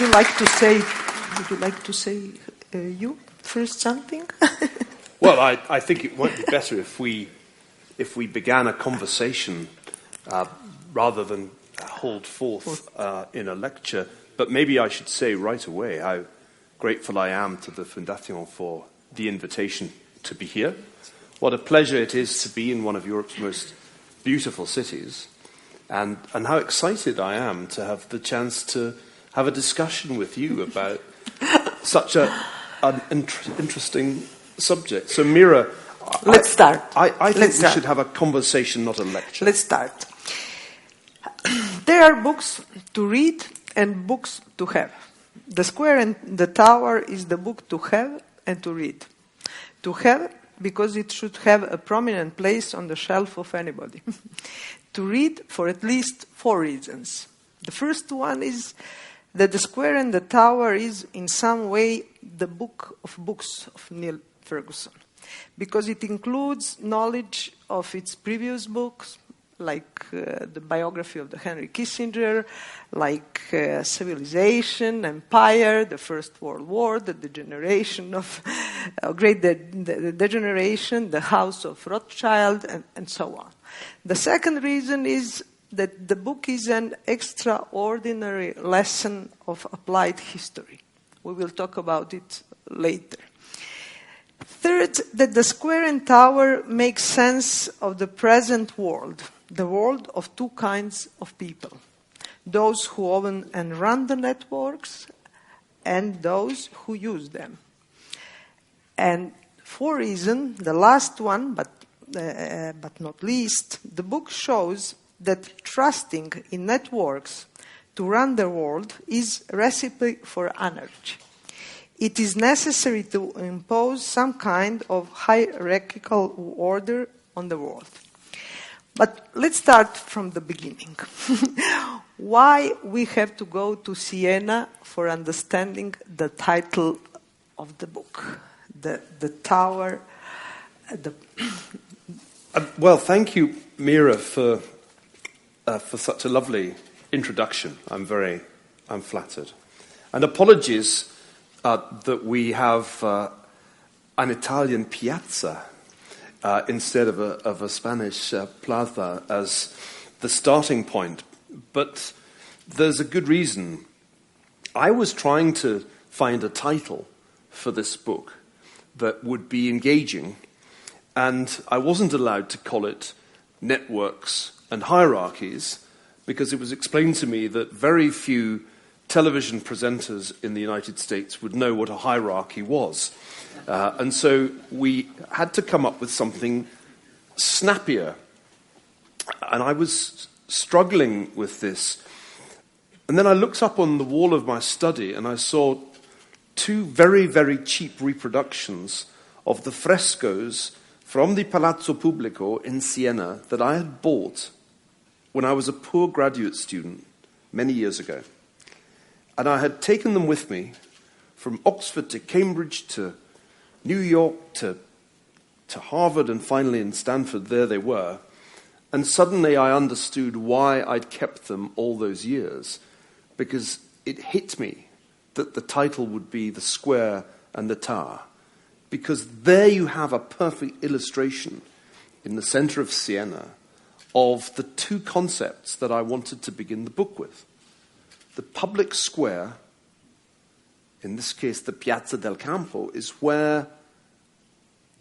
you like to say? Would you like to say you first something? Well, I think it might be better if we began a conversation rather than hold forth in a lecture. But maybe I should say right away how grateful I am to the Fundación for the invitation to be here. What a pleasure it is to be in one of Europe's most beautiful cities, and how excited I am to have the chance to have a discussion with you about such an interesting subject. So, Mira, let's start. I think we should have a conversation, not a lecture. Let's start. There are books to read and books to have. The Square and the Tower is the book to have and to read. To have, because it should have a prominent place on the shelf of anybody. To read for at least 4 reasons. The first one is that The Square and the Tower is in some way the book of books of Niall Ferguson, because it includes knowledge of its previous books, like the biography of the Henry Kissinger, like Civilization, Empire, the First World War, the degeneration of the degeneration, the House of Rothschild, and so on. The second reason is that the book is an extraordinary lesson of applied history. We will talk about it later. Third, that The Square and Tower makes sense of the present world, the world of 2 kinds of people: those who own and run the networks and those who use them. And for reason, the last one, but not least, the book shows that trusting in networks to run the world is a recipe for anarchy. It is necessary to impose some kind of hierarchical order on the world. But let's start from the beginning. Why we have to go to Siena for understanding the title of the book, the Tower. Well, thank you, Mira, for such a lovely introduction. I'm flattered, and apologies that we have an Italian piazza instead of a Spanish plaza as the starting point. But there's a good reason. I was trying to find a title for this book that would be engaging, and I wasn't allowed to call it Networks and Hierarchies, because it was explained to me that very few television presenters in the United States would know what a hierarchy was. And so we had to come up with something snappier. And I was struggling with this. And then I looked up on the wall of my study and I saw 2 very, very cheap reproductions of the frescoes from the Palazzo Pubblico in Siena that I had bought when I was a poor graduate student many years ago. And I had taken them with me from Oxford to Cambridge to New York to Harvard, and finally in Stanford. There they were. And suddenly I understood why I'd kept them all those years, because it hit me that the title would be The Square and the Tower. Because there you have a perfect illustration in the center of Siena of the 2 concepts that I wanted to begin the book with. The public square, in this case the Piazza del Campo, is where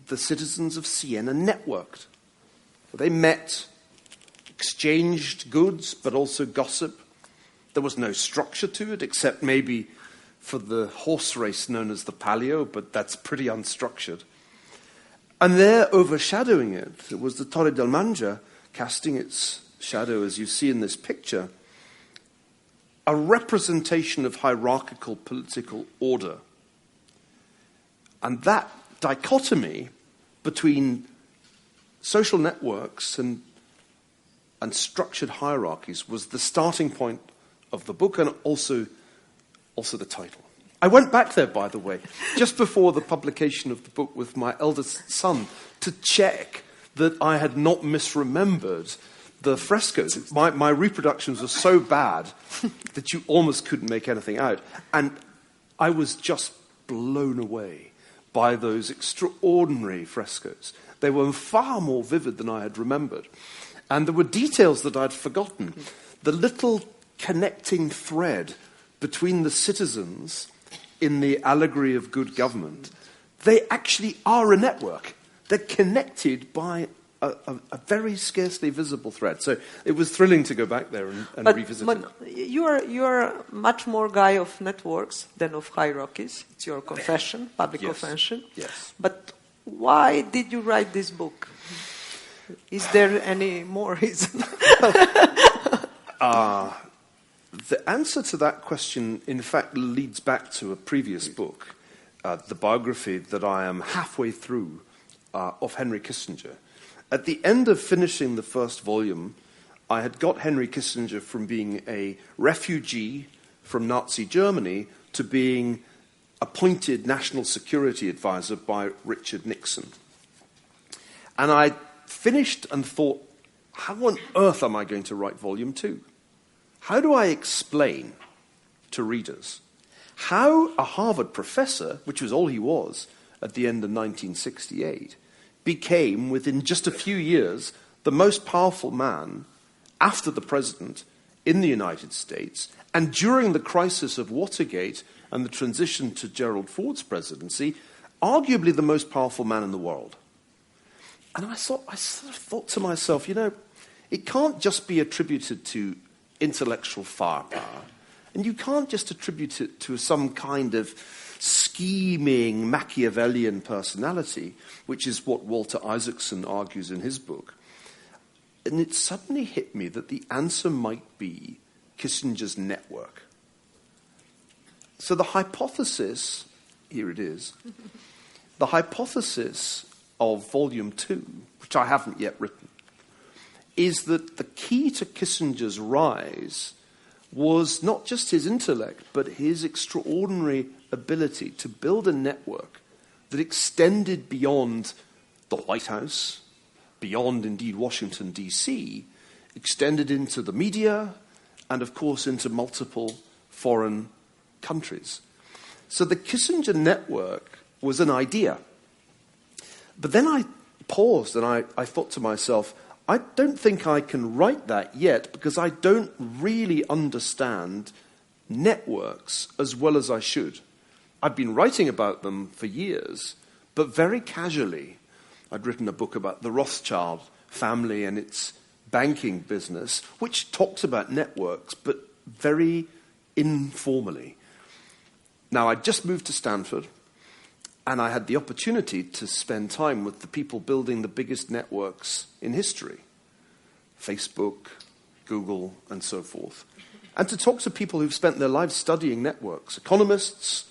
the citizens of Siena networked. They met, exchanged goods, but also gossip. There was no structure to it, except maybe for the horse race known as the Palio, but that's pretty unstructured. And there, overshadowing it, was the Torre del Mangia, casting its shadow, as you see in this picture, a representation of hierarchical political order. And that dichotomy between social networks and structured hierarchies was the starting point of the book, and also the title. I went back there, by the way, just before the publication of the book with my eldest son to check that I had not misremembered the frescoes. My reproductions were so bad that you almost couldn't make anything out. And I was just blown away by those extraordinary frescoes. They were far more vivid than I had remembered. And there were details that I'd forgotten. The little connecting thread between the citizens in the allegory of good government, they actually are a network. They're connected by a very scarcely visible thread. So it was thrilling to go back there and revisit it. You're much more guy of networks than of hierarchies. It's your confession, public confession. Yes. But why did you write this book? Is there any more reason? The answer to that question, in fact, leads back to a previous book, the biography that I am halfway through of Henry Kissinger. At the end of finishing the first volume, I had got Henry Kissinger from being a refugee from Nazi Germany to being appointed national security advisor by Richard Nixon. And I finished and thought, how on earth am I going to write volume 2? How do I explain to readers how a Harvard professor, which was all he was at the end of 1968, became, within just a few years, the most powerful man after the president in the United States, and during the crisis of Watergate and the transition to Gerald Ford's presidency, arguably the most powerful man in the world. And I sort of thought to myself, it can't just be attributed to intellectual firepower, and you can't just attribute it to some kind of scheming Machiavellian personality, which is what Walter Isaacson argues in his book. And it suddenly hit me that the answer might be Kissinger's network. So the hypothesis, here it is, the hypothesis of Volume 2, which I haven't yet written, is that the key to Kissinger's rise was not just his intellect, but his extraordinary ability to build a network that extended beyond the White House, beyond, indeed, Washington, D.C., extended into the media, and, of course, into multiple foreign countries. So the Kissinger network was an idea. But then I paused and I thought to myself, I don't think I can write that yet because I don't really understand networks as well as I should. I've been writing about them for years, but very casually. I'd written a book about the Rothschild family and its banking business, which talks about networks, but very informally. Now, I'd just moved to Stanford, and I had the opportunity to spend time with the people building the biggest networks in history, Facebook, Google, and so forth, and to talk to people who've spent their lives studying networks, economists,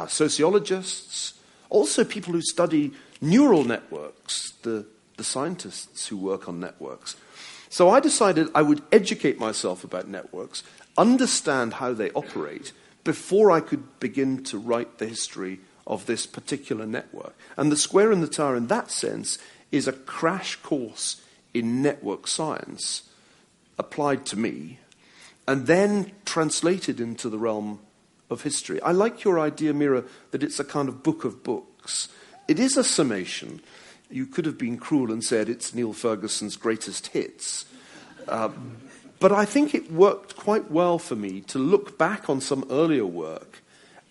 sociologists, also people who study neural networks, the scientists who work on networks. So I decided I would educate myself about networks, understand how they operate, before I could begin to write the history of this particular network. And The Square in the Tower, in that sense, is a crash course in network science applied to me, and then translated into the realm of history. I like your idea, Mira, that it's a kind of book of books. It is a summation. You could have been cruel and said it's Niall Ferguson's greatest hits. But I think it worked quite well for me to look back on some earlier work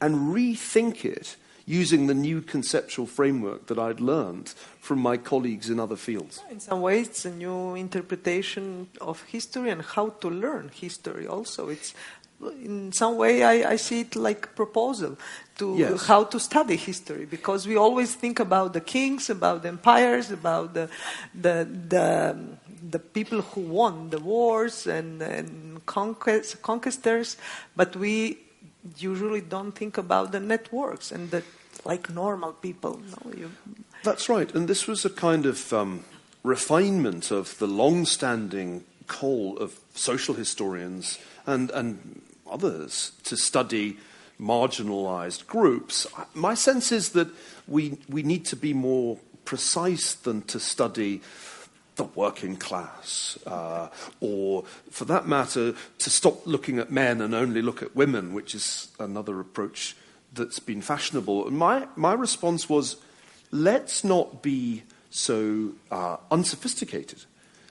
and rethink it using the new conceptual framework that I'd learned from my colleagues in other fields. In some ways, it's a new interpretation of history and how to learn history also. It's, in some way, I see it like a proposal to how to study history, because we always think about the kings, about the empires, about the people who won the wars and conquistors, but we usually don't think about the networks and the like normal people. No, That's right, and this was a kind of refinement of the long-standing call of social historians and others to study marginalized groups. My sense is that we need to be more precise than to study the working class, or for that matter, to stop looking at men and only look at women, which is another approach that's been fashionable. And my response was, let's not be so unsophisticated.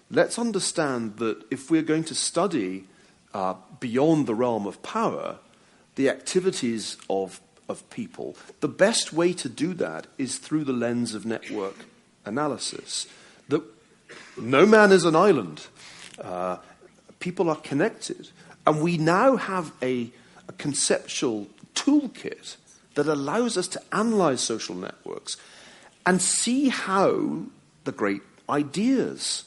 Let's understand that if we're going to study beyond the realm of power, the activities of people, the best way to do that is through the lens of network analysis. That no man is an island. People are connected. And we now have a conceptual toolkit that allows us to analyze social networks and see how the great ideas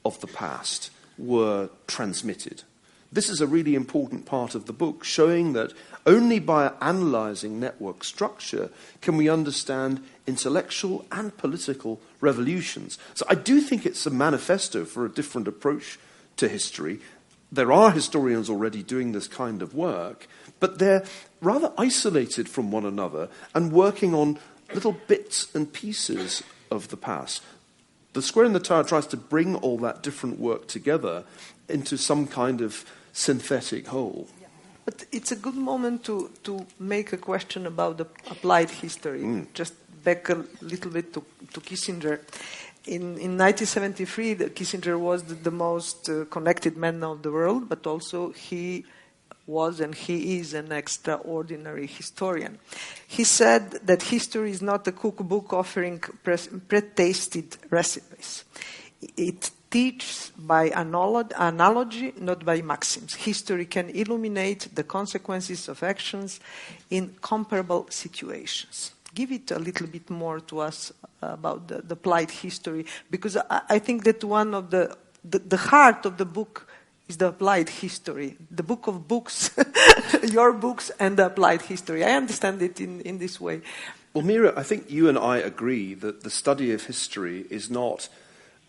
of the past were transmitted. This is a really important part of the book, showing that only by analyzing network structure can we understand intellectual and political revolutions. So I do think it's a manifesto for a different approach to history. There are historians already doing this kind of work, but they're rather isolated from one another and working on little bits and pieces of the past. The Square in the Tower tries to bring all that different work together into some kind of synthetic whole. But it's a good moment to make a question about the applied history. Just back a little bit to Kissinger. In 1973, Kissinger was the most connected man of the world, but also he was and he is an extraordinary historian. He said that history is not a cookbook offering pre-tasted recipes. It teaches by analogy, not by maxims. History can illuminate the consequences of actions in comparable situations. Give it a little bit more to us about the applied history, because I think that one of the heart of the book is the applied history, the book of books, your books and the applied history. I understand it in this way. Well, Mira, I think you and I agree that the study of history is not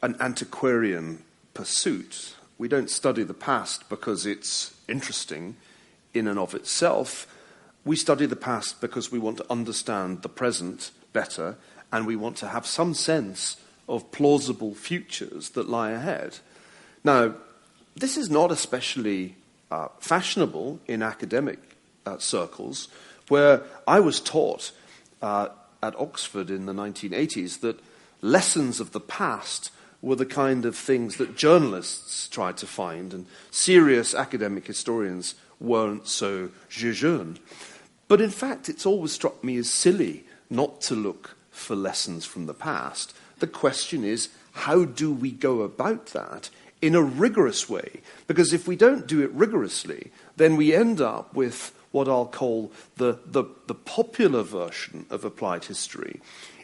an antiquarian pursuit. We don't study the past because it's interesting in and of itself. We study the past because we want to understand the present better, and we want to have some sense of plausible futures that lie ahead. Now, this is not especially fashionable in academic circles, where I was taught at Oxford in the 1980s that lessons of the past were the kind of things that journalists tried to find, and serious academic historians weren't so jejune. But in fact, it's always struck me as silly not to look for lessons from the past. The question is, how do we go about that in a rigorous way? Because if we don't do it rigorously, then we end up with what I'll call the popular version of applied history,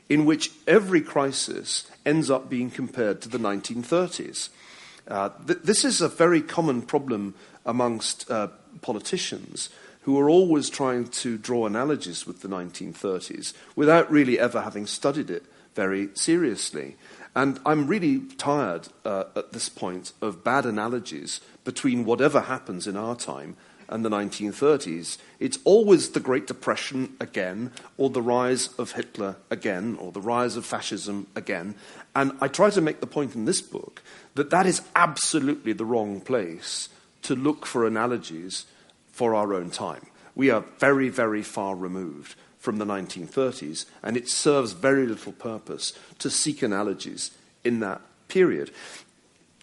in which every crisis ends up being compared to the 1930s. This is a very common problem amongst politicians who are always trying to draw analogies with the 1930s without really ever having studied it very seriously. And I'm really tired at this point of bad analogies between whatever happens in our time and the 1930s. It's always the Great Depression again, or the rise of Hitler again, or the rise of fascism again. And I try to make the point in this book that that is absolutely the wrong place to look for analogies for our own time. We are very, very far removed from the 1930s, and it serves very little purpose to seek analogies in that period.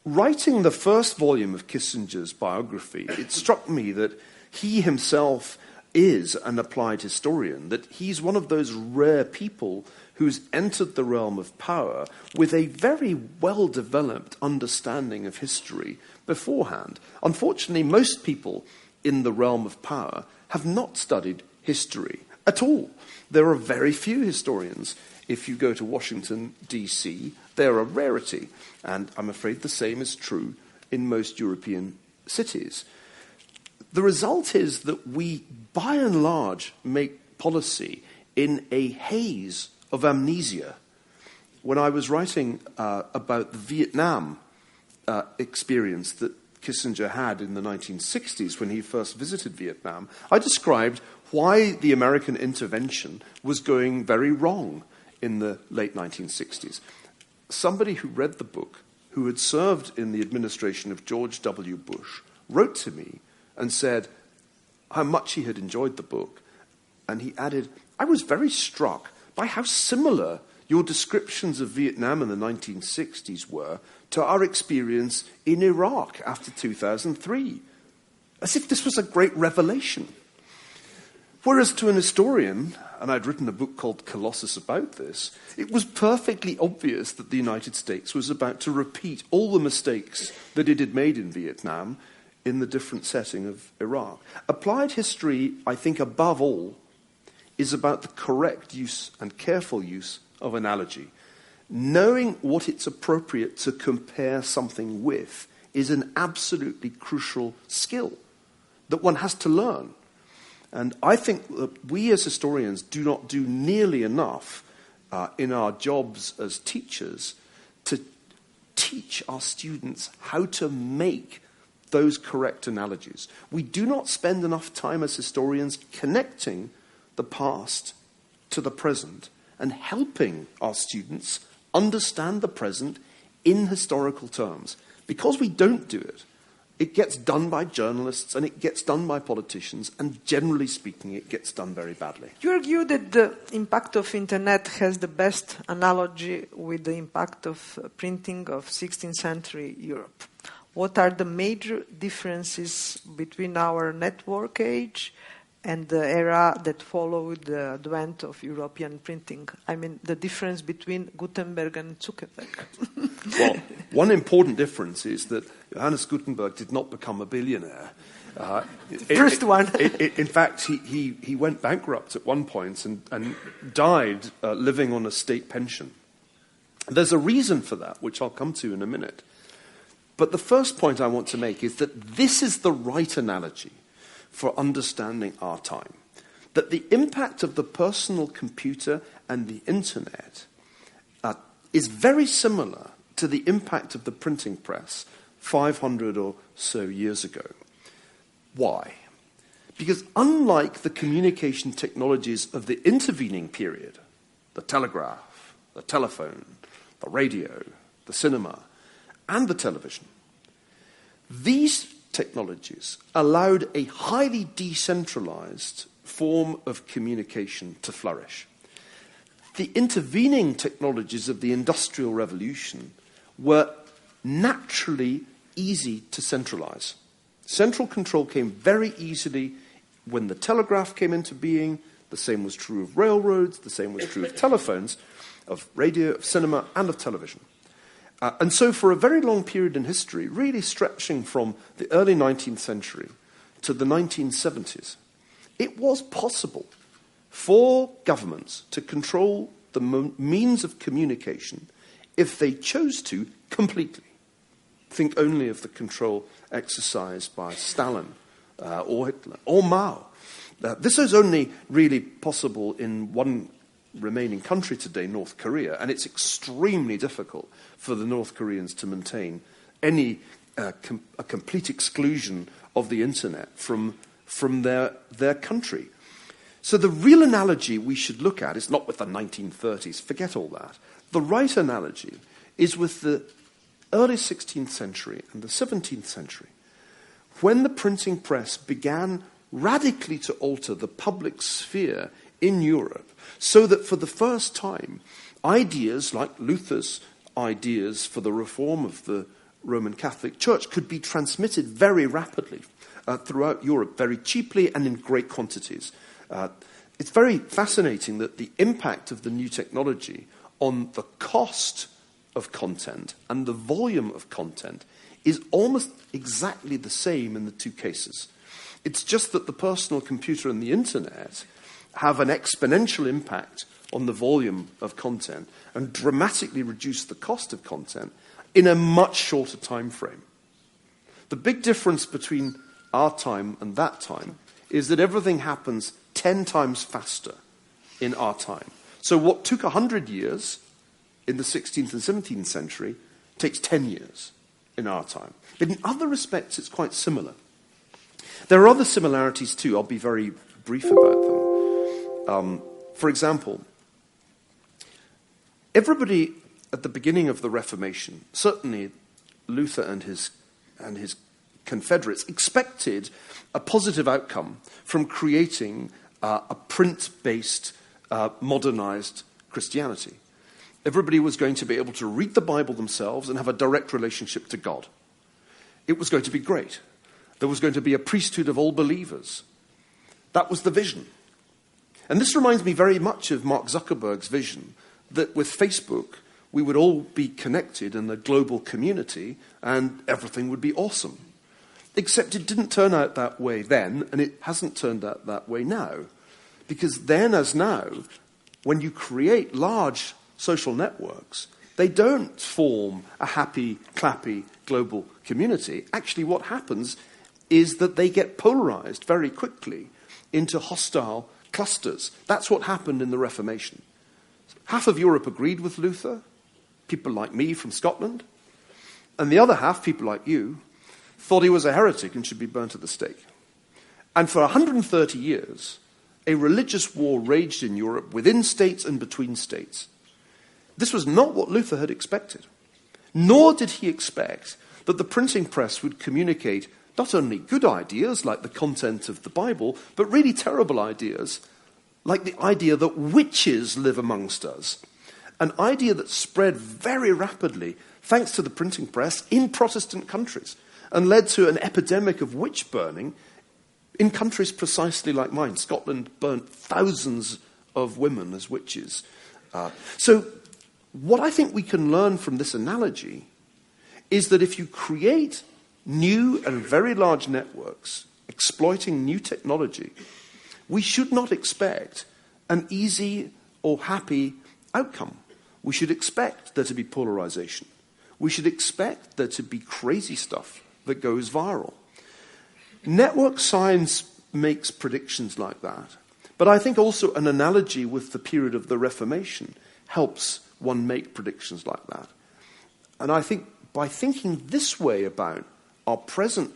Writing the first volume of Kissinger's biography, it struck me that he himself is an applied historian, that he's one of those rare people who's entered the realm of power with a very well-developed understanding of history beforehand. Unfortunately, most people in the realm of power have not studied history at all. There are very few historians. If you go to Washington, D.C., they're a rarity. And I'm afraid the same is true in most European cities. The result is that we, by and large, make policy in a haze of amnesia. When I was writing about the Vietnam experience that Kissinger had in the 1960s when he first visited Vietnam, I described why the American intervention was going very wrong in the late 1960s. Somebody who read the book, who had served in the administration of George W. Bush, wrote to me and said how much he had enjoyed the book. And he added, "I was very struck by how similar your descriptions of Vietnam in the 1960s were to our experience in Iraq after 2003, as if this was a great revelation." Whereas to an historian, and I'd written a book called Colossus about this, it was perfectly obvious that the United States was about to repeat all the mistakes that it had made in Vietnam in the different setting of Iraq. Applied history, I think above all, is about the correct use and careful use of analogy. Knowing what it's appropriate to compare something with is an absolutely crucial skill that one has to learn. And I think that we as historians do not do nearly enough in our jobs as teachers to teach our students how to make those correct analogies. We do not spend enough time as historians connecting the past to the present and helping our students understand the present in historical terms. Because we don't do it, it gets done by journalists and it gets done by politicians, and generally speaking, it gets done very badly. You argue that the impact of internet has the best analogy with the impact of printing of 16th century Europe. What are the major differences between our network age and the era that followed the advent of European printing? I mean, the difference between Gutenberg and Zuckerberg. Well, one important difference is that Johannes Gutenberg did not become a billionaire. First one. In fact, he went bankrupt at one point and died living on a state pension. There's a reason for that, which I'll come to in a minute. But the first point I want to make is that this is the right analogy for understanding our time. That the impact of the personal computer and the internet is very similar to the impact of the printing press 500 or so years ago. Why? Because unlike the communication technologies of the intervening period, the telegraph, the telephone, the radio, the cinema, and the television, these technologies allowed a highly decentralized form of communication to flourish. The intervening technologies of the Industrial Revolution were naturally easy to centralize. Central control came very easily when the telegraph came into being. The same was true of railroads, the same was true of telephones, of radio, of cinema, and of television. And so for a very long period in history, really stretching from the early 19th century to the 1970s, it was possible for governments to control the means of communication if they chose to completely. Think only of the control exercised by Stalin or Hitler or Mao. This is only really possible in one remaining country today, North Korea, and it's extremely difficult for the North Koreans to maintain any a complete exclusion of the internet from their country. So the real analogy we should look at is not with the 1930s, forget all that. The right analogy is with the early 16th century and the 17th century, when the printing press began radically to alter the public sphere in Europe, so that for the first time, ideas like Luther's ideas for the reform of the Roman Catholic Church could be transmitted very rapidly throughout Europe, very cheaply and in great quantities. It's very fascinating that the impact of the new technology on the cost of content and the volume of content is almost exactly the same in the two cases. It's just that the personal computer and the internet have an exponential impact on the volume of content and dramatically reduce the cost of content in a much shorter time frame. The big difference between our time and that time is that everything happens 10 times faster in our time. So what took 100 years in the 16th and 17th century takes 10 years in our time. But in other respects, it's quite similar. There are other similarities too. I'll be very brief about them. For example, everybody at the beginning of the Reformation, certainly Luther and his confederates expected a positive outcome from creating a print-based, modernized Christianity. Everybody was going to be able to read the Bible themselves and have a direct relationship to God. It was going to be great. There was going to be a priesthood of all believers. That was the vision. And this reminds me very much of Mark Zuckerberg's vision that with Facebook, we would all be connected in a global community and everything would be awesome. Except it didn't turn out that way then, and it hasn't turned out that way now. Because then as now, when you create large social networks, they don't form a happy, clappy global community. Actually, what happens is that they get polarized very quickly into hostile clusters. That's what happened in the Reformation. Half of Europe agreed with Luther, people like me from Scotland, and the other half, people like you, thought he was a heretic and should be burnt at the stake. And for 130 years, a religious war raged in Europe within states and between states. This was not what Luther had expected. Nor did he expect that the printing press would communicate not only good ideas like the content of the Bible, but really terrible ideas like the idea that witches live amongst us. An idea that spread very rapidly thanks to the printing press in Protestant countries and led to an epidemic of witch burning in countries precisely like mine. Scotland burnt thousands of women as witches. So what I think we can learn from this analogy is that if you create new and very large networks exploiting new technology, we should not expect an easy or happy outcome. We should expect there to be polarization. We should expect there to be crazy stuff that goes viral. Network science makes predictions like that. But I think also an analogy with the period of the Reformation helps one make predictions like that. And I think by thinking this way about our present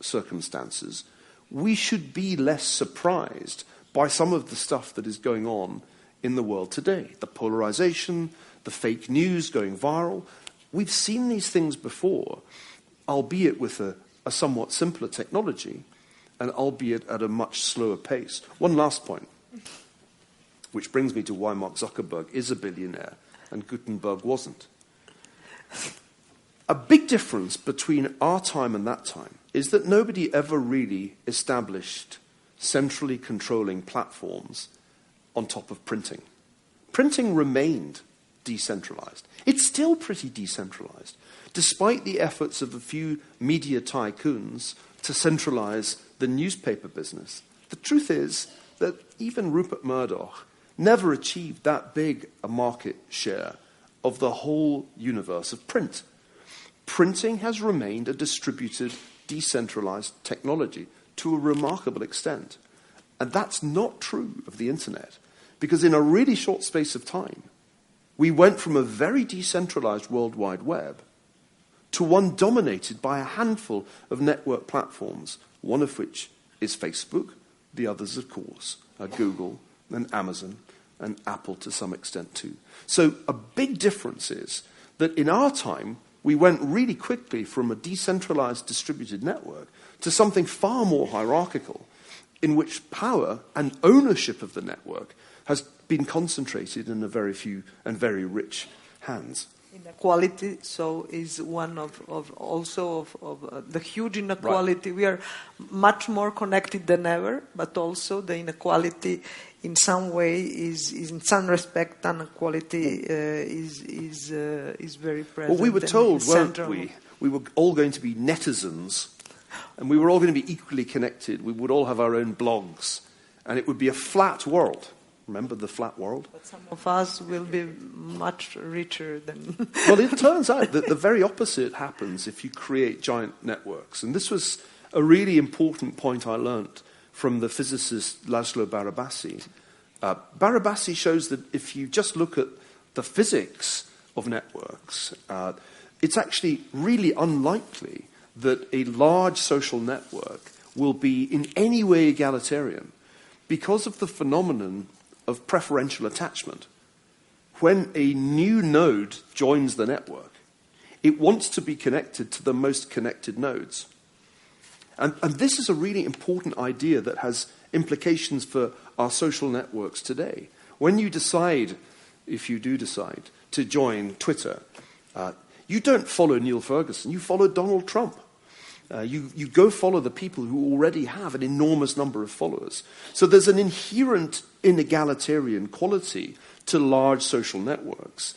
circumstances, we should be less surprised by some of the stuff that is going on in the world today. The polarization, the fake news going viral. We've seen these things before, albeit with a somewhat simpler technology, and albeit at a much slower pace. One last point, which brings me to why Mark Zuckerberg is a billionaire and Gutenberg wasn't. A big difference between our time and that time is that nobody ever really established centrally controlling platforms on top of printing. Printing remained decentralized. It's still pretty decentralized, despite the efforts of a few media tycoons to centralize the newspaper business. The truth is that even Rupert Murdoch never achieved that big a market share of the whole universe of print. Printing has remained a distributed, decentralized technology to a remarkable extent. And that's not true of the internet, because in a really short space of time, we went from a very decentralized World Wide Web to one dominated by a handful of network platforms, one of which is Facebook, the others, of course, are Google and Amazon and Apple to some extent too. So a big difference is that in our time, we went really quickly from a decentralized distributed network to something far more hierarchical, in which power and ownership of the network has been concentrated in a very few and very rich hands. Inequality, so is one of the huge inequality. Right. We are much more connected than ever, but also the inequality in some way is in some respect, inequality is very present. Well, we were told, weren't we? We were all going to be netizens, and we were all going to be equally connected. We would all have our own blogs, and it would be a flat world. Remember the flat world? But some of us will be much richer than... Well, it turns out that the very opposite happens if you create giant networks. And this was a really important point I learnt from the physicist Laszlo Barabasi. Barabasi shows that if you just look at the physics of networks, it's actually really unlikely that a large social network will be in any way egalitarian because of the phenomenon of preferential attachment. When a new node joins the network, It wants to be connected to the most connected nodes. And this is a really important idea that has implications for our social networks today. When you decide, if you do decide, to join Twitter, you don't follow Niall Ferguson, you follow Donald Trump. You go follow the people who already have an enormous number of followers. So there's an inherent inegalitarian quality to large social networks,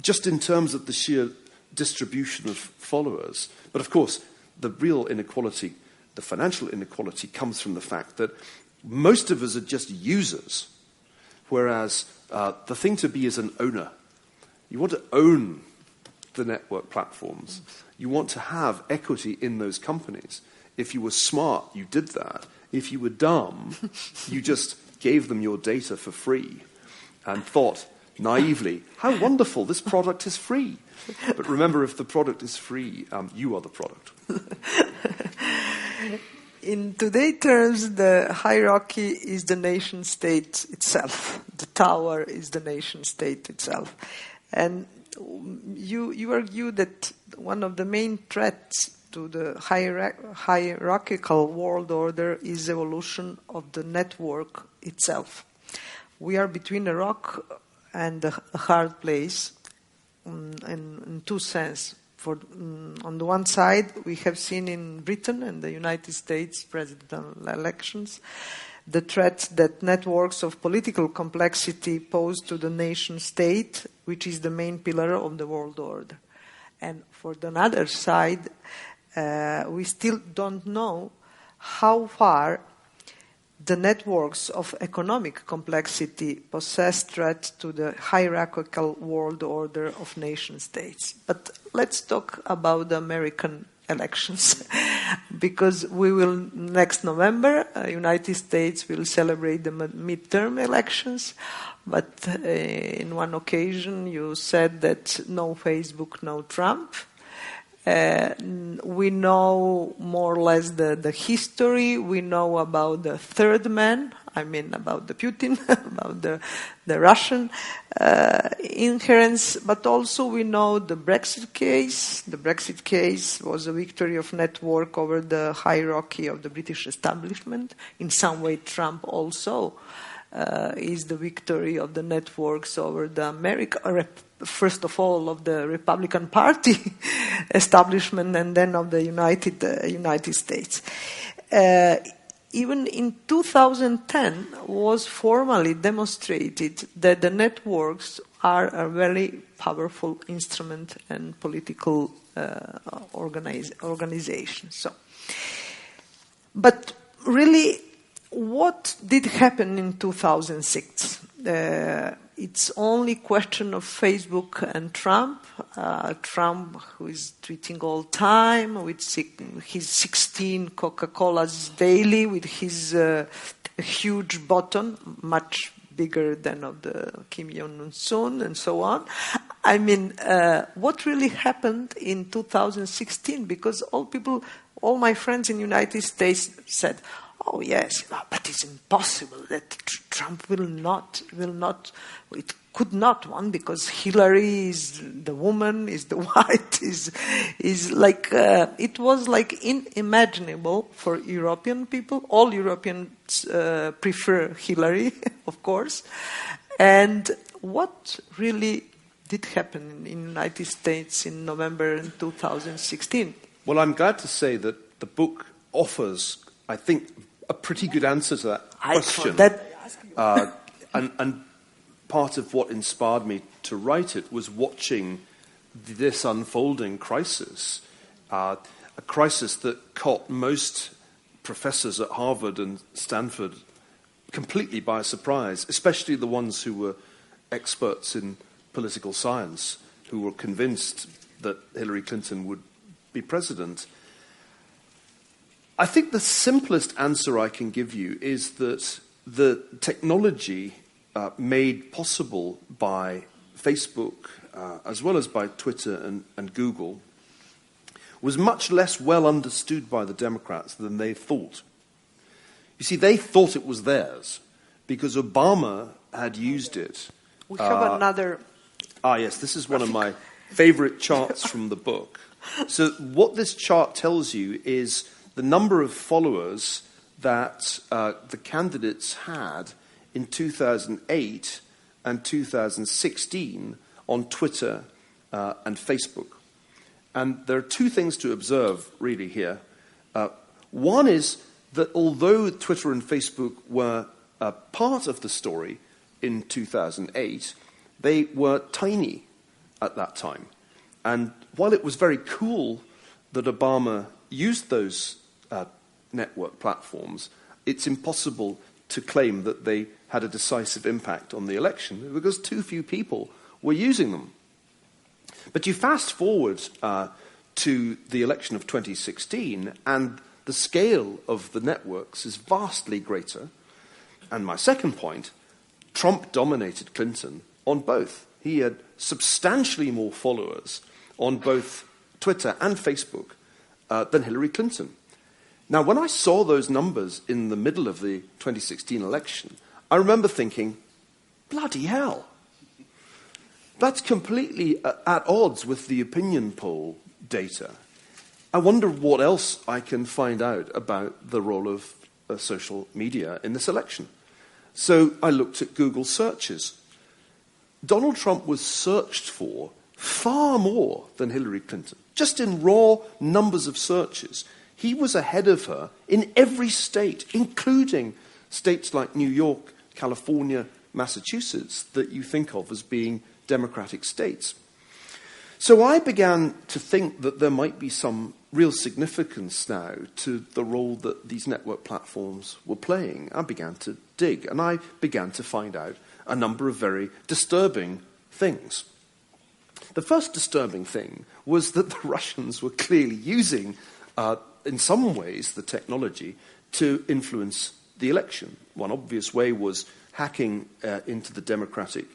just in terms of the sheer distribution of followers. But of course, the real inequality, the financial inequality, comes from the fact that most of us are just users, whereas the thing to be is an owner. You want to own the network platforms. You want to have equity in those companies. If you were smart, you did that. If you were dumb, you just gave them your data for free and thought naively, how wonderful, this product is free. But remember, if the product is free, you are the product. In today's terms, the hierarchy is the nation state itself. The tower is the nation state itself. And you argue that one of the main threats to the hierarchical world order is evolution of the network itself. We are between a rock and a hard place in two senses. On the one side, we have seen in Britain and the United States presidential elections the threat that networks of political complexity pose to the nation state, which is the main pillar of the world order. And for the other side, we still don't know how far the networks of economic complexity possess threat to the hierarchical world order of nation states. But let's talk about the American elections, because we will, next November, United States will celebrate the midterm elections, but in one occasion you said that no Facebook, no Trump. We know more or less the history. We know about the third man, I mean about the Putin, about the Russian inherence, but also we know the Brexit case. The Brexit case was a victory of network over the hierarchy of the British establishment. In some way, Trump also is the victory of the networks over the first of all, of the Republican Party establishment, and then of the United States. Even in 2010 was formally demonstrated that the networks are a very powerful instrument and political organization. But really, what did happen in 2006? It's only question of Facebook and Trump. Trump, who is tweeting all time with his 16 Coca-Colas daily, with his huge button, much bigger than of the Kim Jong-un and so on. I mean, what really happened in 2016? Because all my friends in the United States said, oh yes, but it's impossible that Trump will not, it could not win because Hillary is the woman, is the white, is like, it was like unimaginable for European people. All Europeans prefer Hillary, of course. And what really did happen in the United States in November 2016? Well, I'm glad to say that the book offers, I think, a pretty good answer to that question. And part of what inspired me to write it was watching this unfolding crisis, a crisis that caught most professors at Harvard and Stanford completely by surprise, especially the ones who were experts in political science, who were convinced that Hillary Clinton would be president. I think the simplest answer I can give you is that the technology made possible by Facebook, as well as by Twitter and Google, was much less well understood by the Democrats than they thought. You see, they thought it was theirs because Obama had used it. We have another... yes, this is one of my favorite charts from the book. So what this chart tells you is the number of followers that the candidates had in 2008 and 2016 on Twitter and Facebook. And there are two things to observe, really, here. One is that although Twitter and Facebook were part of the story in 2008, they were tiny at that time. And while it was very cool that Obama used those network platforms, it's impossible to claim that they had a decisive impact on the election because too few people were using them. But you fast forward to the election of 2016, and the scale of the networks is vastly greater. And my second point, Trump dominated Clinton on both. He had substantially more followers on both Twitter and Facebook than Hillary Clinton. Now, when I saw those numbers in the middle of the 2016 election, I remember thinking, bloody hell. That's completely at odds with the opinion poll data. I wonder what else I can find out about the role of social media in this election. So I looked at Google searches. Donald Trump was searched for far more than Hillary Clinton. Just in raw numbers of searches, he was ahead of her in every state, including states like New York, California, Massachusetts, that you think of as being democratic states. So I began to think that there might be some real significance now to the role that these network platforms were playing. I began to dig, and I began to find out a number of very disturbing things. The first disturbing thing was that the Russians were clearly using, in some ways, the technology to influence the election. One obvious way was hacking into the Democratic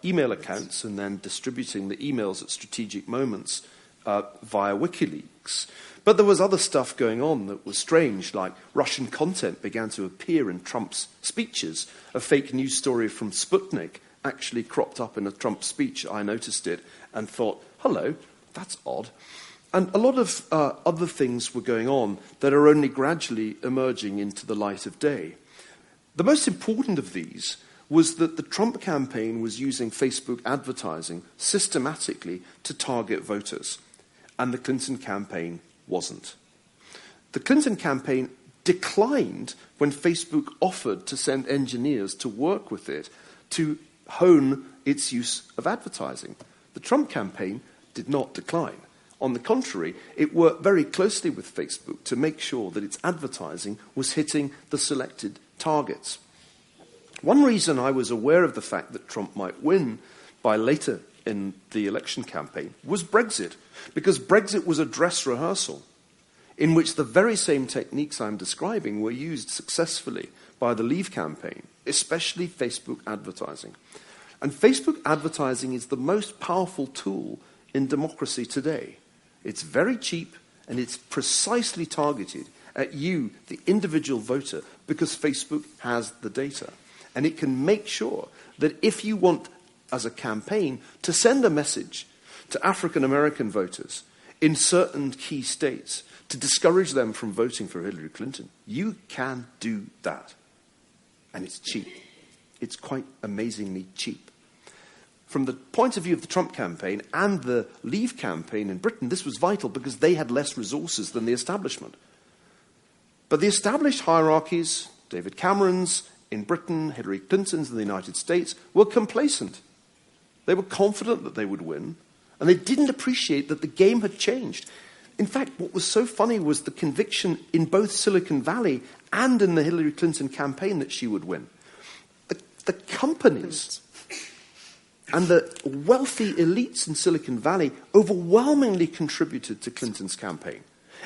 email accounts and then distributing the emails at strategic moments via WikiLeaks. But there was other stuff going on that was strange, like Russian content began to appear in Trump's speeches. A fake news story from Sputnik actually cropped up in a Trump speech. I noticed it and thought, hello, that's odd. And a lot of other things were going on that are only gradually emerging into the light of day. The most important of these was that the Trump campaign was using Facebook advertising systematically to target voters, and the Clinton campaign wasn't. The Clinton campaign declined when Facebook offered to send engineers to work with it to hone its use of advertising. The Trump campaign did not decline. On the contrary, it worked very closely with Facebook to make sure that its advertising was hitting the selected targets. One reason I was aware of the fact that Trump might win by later in the election campaign was Brexit, because Brexit was a dress rehearsal in which the very same techniques I'm describing were used successfully by the Leave campaign, especially Facebook advertising. And Facebook advertising is the most powerful tool in democracy today. It's very cheap, and it's precisely targeted at you, the individual voter, because Facebook has the data. And it can make sure that if you want, as a campaign, to send a message to African American voters in certain key states to discourage them from voting for Hillary Clinton, you can do that. And it's cheap. It's quite amazingly cheap. From the point of view of the Trump campaign and the Leave campaign in Britain, this was vital because they had less resources than the establishment. But the established hierarchies, David Cameron's in Britain, Hillary Clinton's in the United States, were complacent. They were confident that they would win, and they didn't appreciate that the game had changed. In fact, what was so funny was the conviction in both Silicon Valley and in the Hillary Clinton campaign that she would win. The companies and the wealthy elites in Silicon Valley overwhelmingly contributed to Clinton's campaign.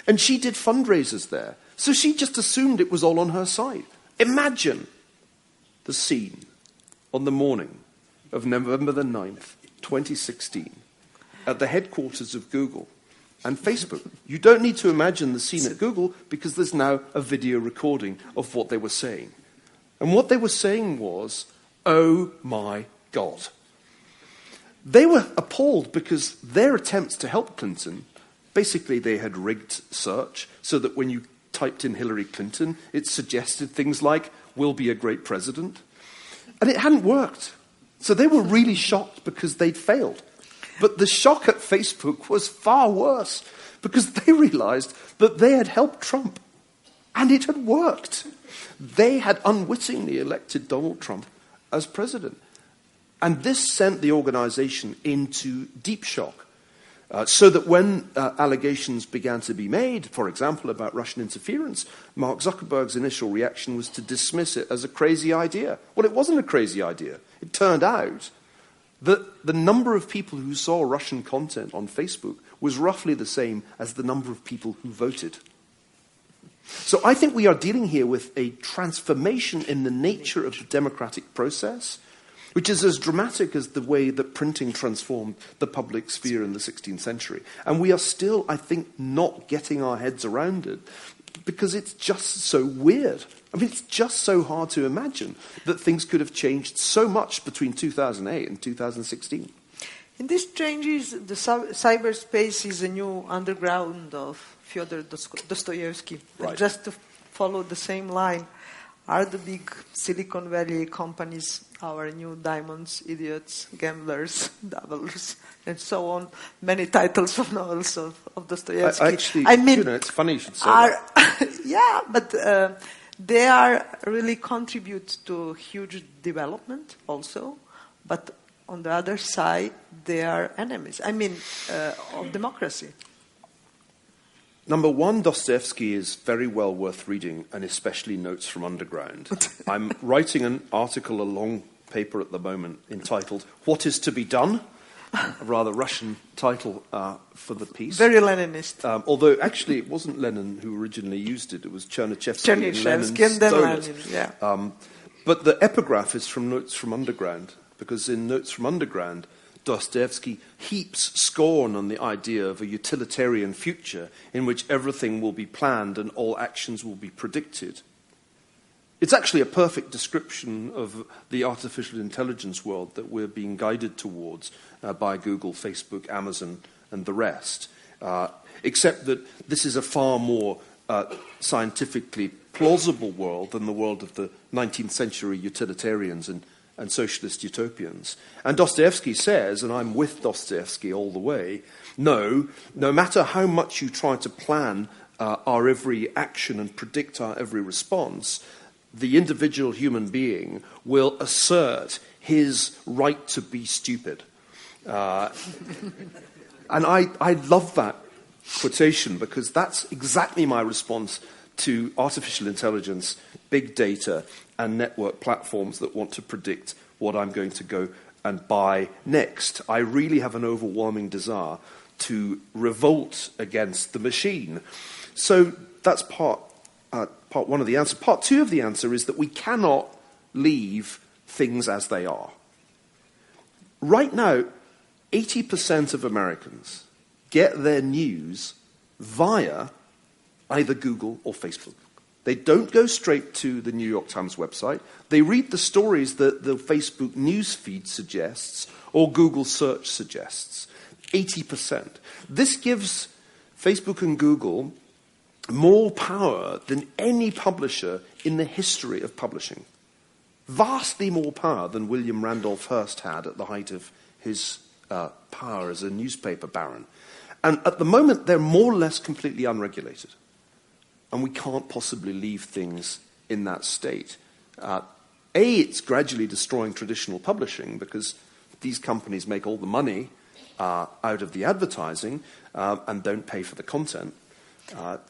And she did fundraisers there, so she just assumed it was all on her side. Imagine the scene on the morning of November the 9th, 2016, at the headquarters of Google and Facebook. You don't need to imagine the scene at Google because there's now a video recording of what they were saying. And what they were saying was, oh my God. They were appalled because their attempts to help Clinton, basically they had rigged search so that when you typed in Hillary Clinton, it suggested things like, "will be a great president." And it hadn't worked. So they were really shocked because they'd failed. But the shock at Facebook was far worse because they realized that they had helped Trump. And it had worked. They had unwittingly elected Donald Trump as president. And this sent the organization into deep shock. So that when allegations began to be made, for example, about Russian interference, Mark Zuckerberg's initial reaction was to dismiss it as a crazy idea. Well, it wasn't a crazy idea. It turned out that the number of people who saw Russian content on Facebook was roughly the same as the number of people who voted. So I think we are dealing here with a transformation in the nature of the democratic process, which is as dramatic as the way that printing transformed the public sphere in the 16th century. And we are still, I think, not getting our heads around it because it's just so weird. I mean, it's just so hard to imagine that things could have changed so much between 2008 and 2016. In these changes, the cyberspace is a new underground of Fyodor Dostoevsky. Right. Just to follow the same line, are the big Silicon Valley companies our new diamonds, idiots, gamblers, doubles, and so on? Many titles of novels of Dostoevsky. I mean, it's funny you should say that. Yeah, but they are really contribute to huge development also, but on the other side, they are enemies. I mean, of democracy. Number one, Dostoevsky is very well worth reading, and especially Notes from Underground. I'm writing an article, a long paper at the moment, entitled "What is to be Done?" A rather Russian title for the piece. Very Leninist. Although, actually, it wasn't Lenin who originally used it. It was Chernyshevsky and then Lenin, yeah. But the epigraph is from Notes from Underground, because in Notes from Underground, Dostoevsky heaps scorn on the idea of a utilitarian future in which everything will be planned and all actions will be predicted. It's actually a perfect description of the artificial intelligence world that we're being guided towards by Google, Facebook, Amazon, and the rest. Except that this is a far more scientifically plausible world than the world of the 19th century utilitarians and socialist utopians. And Dostoevsky says, and I'm with Dostoevsky all the way, no matter how much you try to plan our every action and predict our every response, the individual human being will assert his right to be stupid. And I love that quotation because that's exactly my response to artificial intelligence, big data, and network platforms that want to predict what I'm going to go and buy next. I really have an overwhelming desire to revolt against the machine. So that's part one of the answer. Part two of the answer is that we cannot leave things as they are. Right now, 80% of Americans get their news via either Google or Facebook. They don't go straight to the New York Times website. They read the stories that the Facebook news feed suggests or Google search suggests. 80%. This gives Facebook and Google more power than any publisher in the history of publishing. Vastly more power than William Randolph Hearst had at the height of his power as a newspaper baron. And at the moment, they're more or less completely unregulated. And we can't possibly leave things in that state. It's gradually destroying traditional publishing because these companies make all the money out of the advertising and don't pay for the content.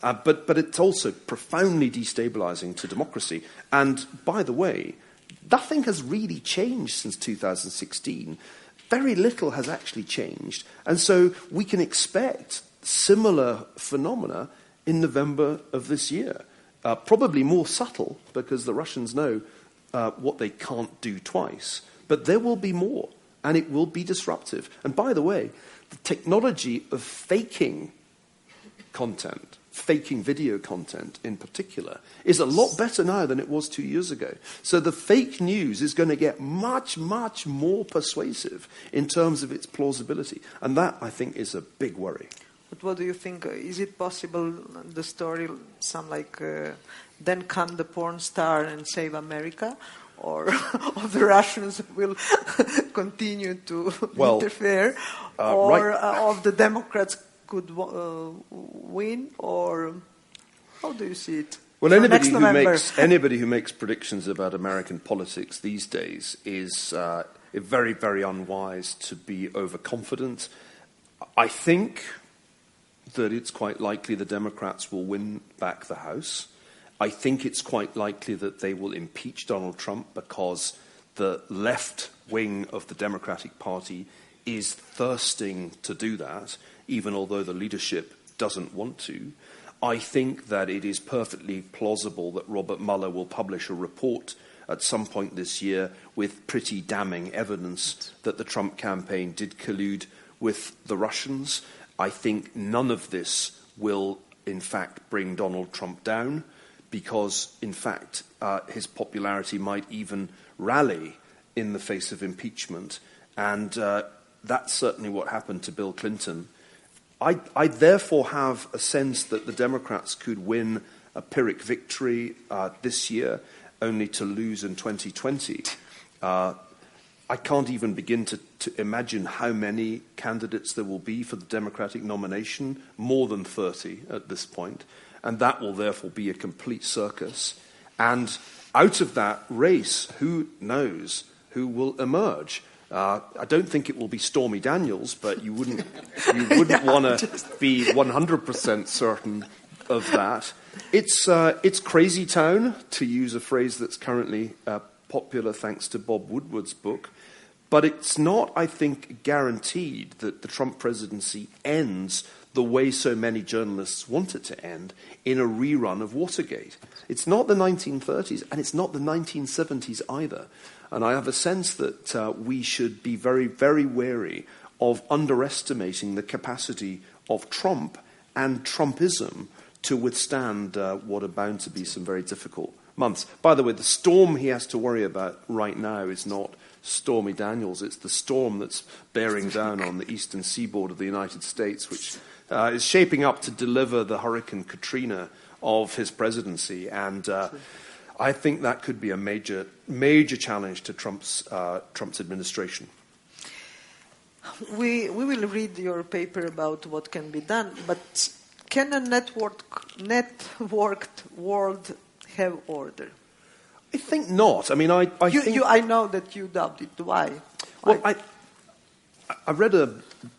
But it's also profoundly destabilizing to democracy. And by the way, nothing has really changed since 2016. Very little has actually changed. And so we can expect similar phenomena in November of this year. Probably more subtle, because the Russians know what they can't do twice. But there will be more, and it will be disruptive. And by the way, the technology of faking content, faking video content in particular, is a lot better now than it was 2 years ago. So the fake news is going to get much, much more persuasive in terms of its plausibility. And that, I think, is a big worry. But what do you think? Is it possible the story, some like, then come the porn star and save America? Or the Russians will continue to interfere? Or of the Democrats could win? Or how do you see it? Well, anybody who makes predictions about American politics these days is very, very unwise to be overconfident. I think that it's quite likely the Democrats will win back the House. I think it's quite likely that they will impeach Donald Trump because the left wing of the Democratic Party is thirsting to do that, even although the leadership doesn't want to. I think that it is perfectly plausible that Robert Mueller will publish a report at some point this year with pretty damning evidence that the Trump campaign did collude with the Russians. I think none of this will, in fact, bring Donald Trump down because, in fact, his popularity might even rally in the face of impeachment. And that's certainly what happened to Bill Clinton. I therefore have a sense that the Democrats could win a Pyrrhic victory this year, only to lose in 2020. I can't even begin to imagine how many candidates there will be for the Democratic nomination, more than 30 at this point, and that will therefore be a complete circus. And out of that race, who knows who will emerge? I don't think it will be Stormy Daniels, but you wouldn't want to be 100% certain of that. It's crazy town, to use a phrase that's currently popular thanks to Bob Woodward's book. But it's not, I think, guaranteed that the Trump presidency ends the way so many journalists want it to end, in a rerun of Watergate. It's not the 1930s, and it's not the 1970s either. And I have a sense that we should be very, very wary of underestimating the capacity of Trump and Trumpism to withstand what are bound to be some very difficult months. By the way, the storm he has to worry about right now is not Stormy Daniels. It's the storm that's bearing down on the eastern seaboard of the United States, which is shaping up to deliver the Hurricane Katrina of his presidency. And I think that could be a major, major challenge to Trump's administration. We will read your paper about what can be done, but can a networked world have order? I think not. I mean, I know that you doubt it. Why? Well, I read a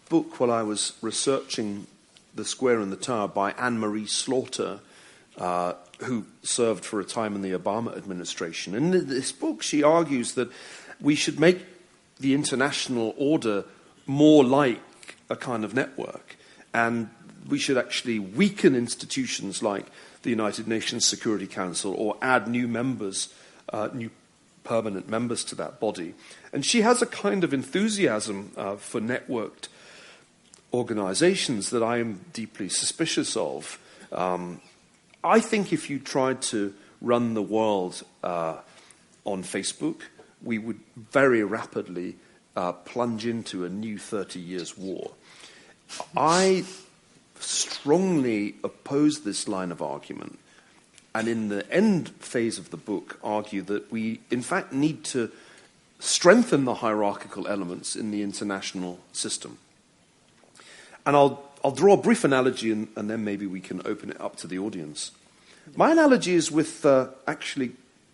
book while I was researching The Square and the Tower by Anne-Marie Slaughter, who served for a time in the Obama administration. And in this book, she argues that we should make the international order more like a kind of network, and we should actually weaken institutions like the United Nations Security Council or add new members, new permanent members to that body. And she has a kind of enthusiasm for networked organizations that I am deeply suspicious of. I think if you tried to run the world on Facebook, we would very rapidly plunge into a new 30 years war. I strongly oppose this line of argument, and in the end phase of the book argue that we in fact need to strengthen the hierarchical elements in the international system. And I'll draw a brief analogy, and then maybe we can open it up to the audience. My analogy is with actually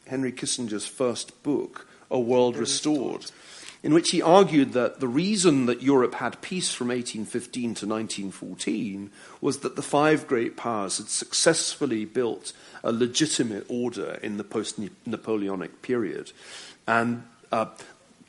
Henry Kissinger's first book, A World Restored, in which he argued that the reason that Europe had peace from 1815 to 1914 was that the five great powers had successfully built a legitimate order in the post-Napoleonic period. And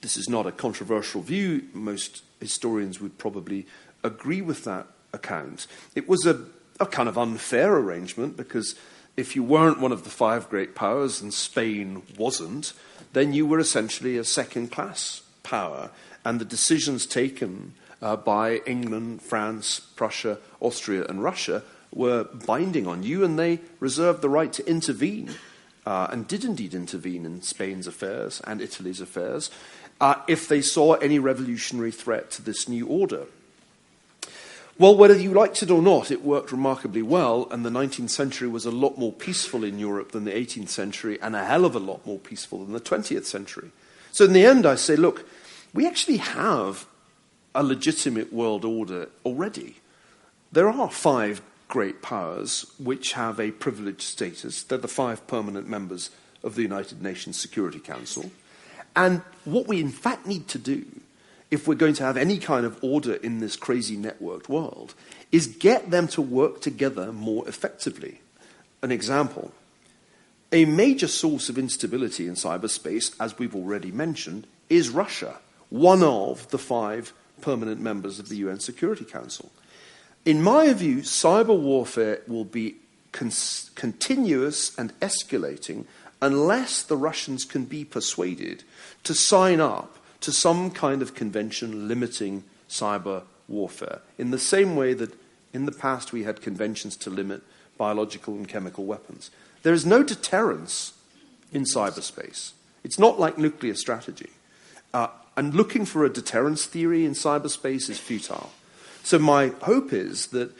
this is not a controversial view. Most historians would probably agree with that account. It was a kind of unfair arrangement, because if you weren't one of the five great powers and Spain wasn't, then you were essentially a second-class power, and the decisions taken by England, France, Prussia, Austria, and Russia were binding on you, and they reserved the right to intervene, and did indeed intervene in Spain's affairs and Italy's affairs, if they saw any revolutionary threat to this new order. Well, whether you liked it or not, it worked remarkably well, and the 19th century was a lot more peaceful in Europe than the 18th century, and a hell of a lot more peaceful than the 20th century. So in the end, I say, look, we actually have a legitimate world order already. There are 5 great powers which have a privileged status. They're the 5 permanent members of the United Nations Security Council. And what we in fact need to do, if we're going to have any kind of order in this crazy networked world, is get them to work together more effectively. An example, a major source of instability in cyberspace, as we've already mentioned, is Russia, one of the 5 permanent members of the UN Security Council. In my view, cyber warfare will be continuous and escalating unless the Russians can be persuaded to sign up to some kind of convention limiting cyber warfare, in the same way that in the past we had conventions to limit biological and chemical weapons. There is no deterrence in cyberspace. It's not like nuclear strategy. And looking for a deterrence theory in cyberspace is futile. So my hope is that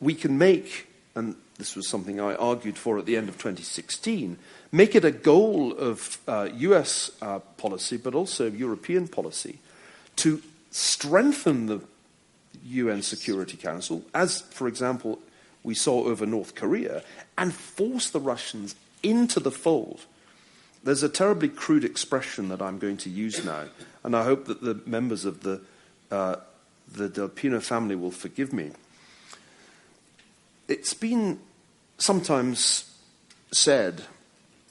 we can make, and this was something I argued for at the end of 2016, make it a goal of US policy, but also European policy, to strengthen the UN Security Council, as, for example, we saw over North Korea, and force the Russians into the fold. There's a terribly crude expression that I'm going to use now, and I hope that the members of the Del Pino family will forgive me. It's been sometimes said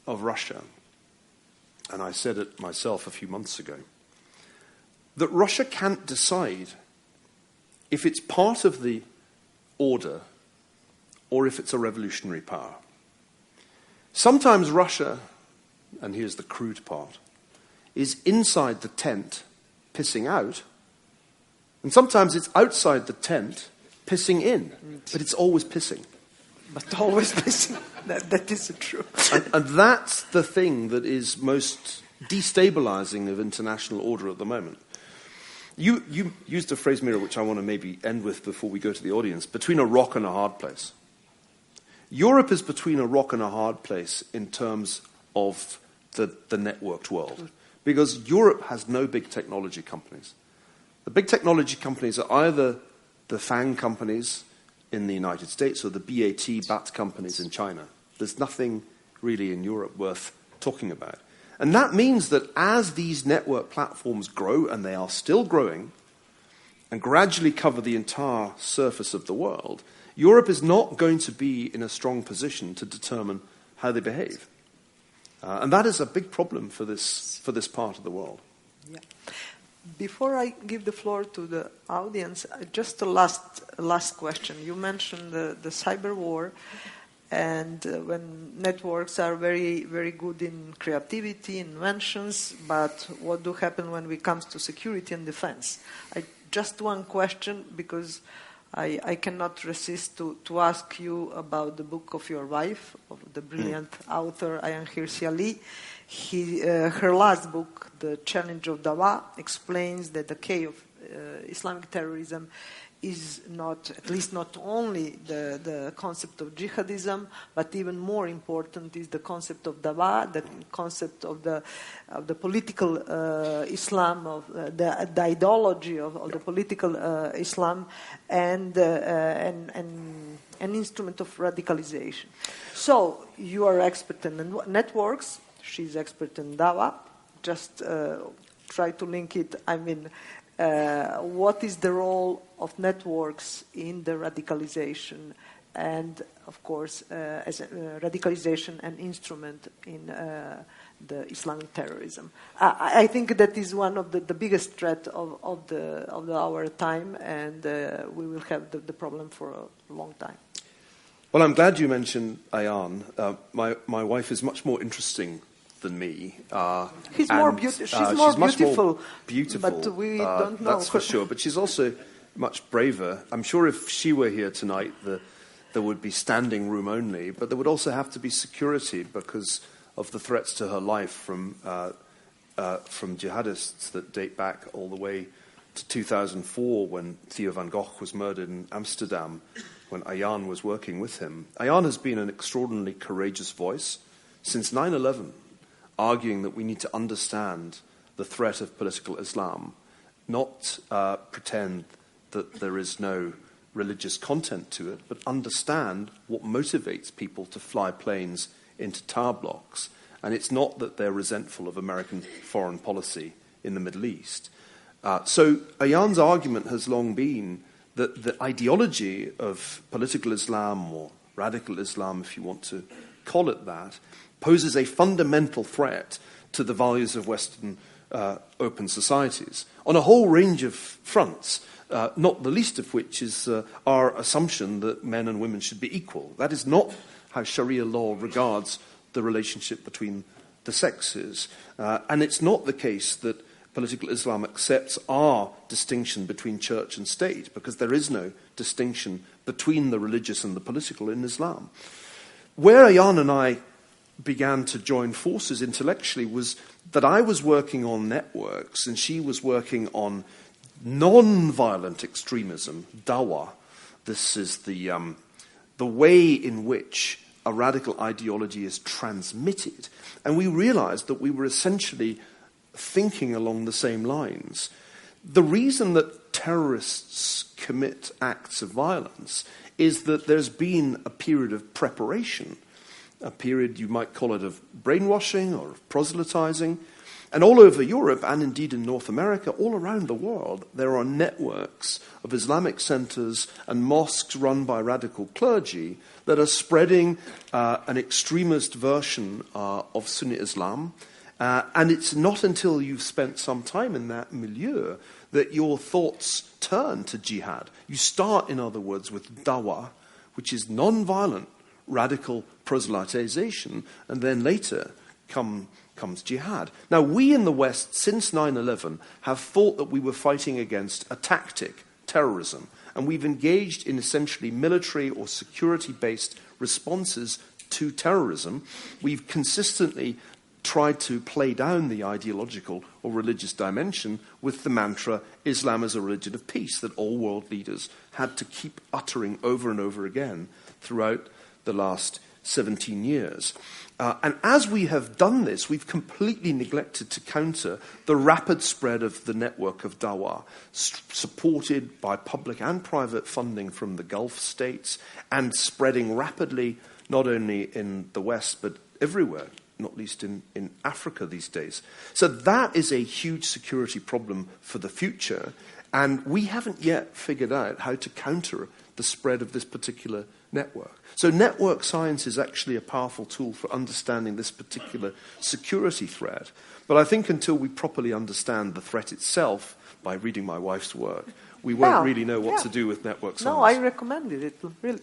of Russia, and I said it myself a few months ago, that Russia can't decide if it's part of the order or if it's a revolutionary power. Sometimes Russia, and here's the crude part, is inside the tent pissing out, and sometimes it's outside the tent pissing in, but it's always pissing. But always pissing. That is true. And that's the thing that is most destabilizing of international order at the moment. You used a phrase, Mira, which I want to maybe end with before we go to the audience, between a rock and a hard place. Europe is between a rock and a hard place in terms of the networked world, because Europe has no big technology companies. The big technology companies are either the FANG companies in the United States or the BAT companies in China. There's nothing really in Europe worth talking about. And that means that as these network platforms grow, and they are still growing, and gradually cover the entire surface of the world, Europe is not going to be in a strong position to determine how they behave. And that is a big problem for this part of the world. Yeah. Before I give the floor to the audience, just a last question. You mentioned the cyber war, and when networks are very, very good in creativity, inventions, but what do happen when it comes to security and defense? Just one question, because I cannot resist to ask you about the book of your wife, of the brilliant author Ayaan Hirsi Ali. Her last book, The Challenge of Dawa, explains that the key of Islamic terrorism is not, at least not only the concept of jihadism, but even more important is the concept of dawa, the concept of the political Islam, of the ideology of the political Islam, and an instrument of radicalization. So you are expert in networks. She's expert in dawa. Just try to link it. I mean, what is the role of networks in the radicalization, and of course, as a radicalization and instrument in the Islamic terrorism? I think that is one of the biggest threat of our time, and we will have the problem for a long time. Well, I'm glad you mentioned Ayaan. My wife is much more interesting than me. She's more beautiful, but we don't know. That's for sure. But she's also much braver. I'm sure if she were here tonight, the there would be standing room only, but there would also have to be security because of the threats to her life from jihadists that date back all the way to 2004 when Theo van Gogh was murdered in Amsterdam, when Ayaan was working with him. Ayaan has been an extraordinarily courageous voice since 9/11, arguing that we need to understand the threat of political Islam, not pretend that there is no religious content to it, but understand what motivates people to fly planes into tower blocks. And it's not that they're resentful of American foreign policy in the Middle East. So Ayaan's argument has long been that the ideology of political Islam, or radical Islam if you want to call it that, poses a fundamental threat to the values of Western open societies on a whole range of fronts, not the least of which is our assumption that men and women should be equal. That is not how Sharia law regards the relationship between the sexes. And it's not the case that political Islam accepts our distinction between church and state, because there is no distinction between the religious and the political in Islam. Where Ayaan and I began to join forces intellectually was that I was working on networks and she was working on non-violent extremism, dawah. This is the way in which a radical ideology is transmitted. And we realized that we were essentially thinking along the same lines. The reason that terrorists commit acts of violence is that there's been a period of preparation, a period, you might call it, of brainwashing or of proselytizing. And all over Europe, and indeed in North America, all around the world, there are networks of Islamic centers and mosques run by radical clergy that are spreading an extremist version of Sunni Islam. And it's not until you've spent some time in that milieu that your thoughts turn to jihad. You start, in other words, with dawah, which is non-violent radical proselytization, and then later comes jihad. Now, we in the West, since 9/11, have thought that we were fighting against a tactic, terrorism, and we've engaged in essentially military or security-based responses to terrorism. We've consistently tried to play down the ideological or religious dimension with the mantra, Islam is a religion of peace, that all world leaders had to keep uttering over and over again throughout the last 17 years. And as we have done this, we've completely neglected to counter the rapid spread of the network of dawah, supported by public and private funding from the Gulf states, and spreading rapidly not only in the West but everywhere, not least in Africa these days. So that is a huge security problem for the future, and we haven't yet figured out how to counter the spread of this particular network. So network science is actually a powerful tool for understanding this particular security threat. But I think until we properly understand the threat itself, by reading my wife's work, we won't really know what to do with network science. No, I recommend it. It really...